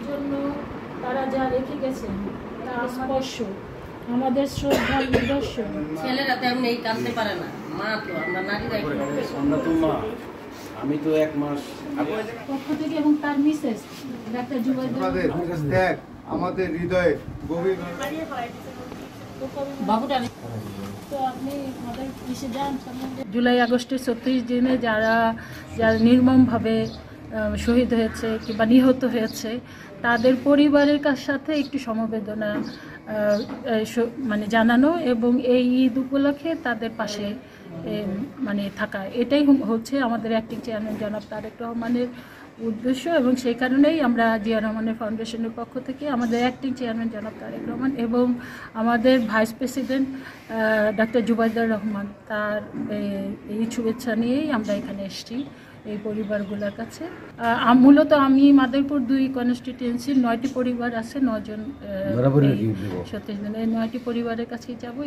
জন্য তারা যা রেখে গেছেন তা স্পর্শ আমাদের শ্রদ্ধার নিদর্শন। ছেলেরা তো এমনি কাঁদতে পারে না, মা তো আমরা নারীরাই আমি তো এক মাস পক্ষ থেকে এবং তার মিসেস ডাক্তার জুবাইদার দেখ আমাদের হৃদয়ে গভীর বাবুটা জুলাই আগস্টের 36 দিনে যারা নির্মমভাবে শহীদ হয়েছে কিংবা নিহত হয়েছে তাদের পরিবারের সাথে একটু সমবেদনা মানে জানানো এবং এই ঈদ উপলক্ষে তাদের পাশে মানে থাকা, এটাই হচ্ছে আমাদের অ্যাক্টিং চেয়ারম্যান জনাব তারেক রহমানের উদ্দেশ্য। এবং সেই কারণেই আমরা জিয়া রহমানের ফাউন্ডেশনের পক্ষ থেকে আমাদের অ্যাক্টিং চেয়ারম্যান জনাব তারেক রহমান এবং আমাদের ভাইস প্রেসিডেন্ট ডাক্তার জুবাইদার রহমান তার এই শুভেচ্ছা নিয়েই আমরা এখানে এসেছি এই পরিবারগুলোর কাছে। মূলত আমি মাদারীপুর 2 কনস্টিটিউয়েন্সির 9টি পরিবার আছে, 9 জন 36 দিনে 9টি পরিবারের কাছেই যাবো।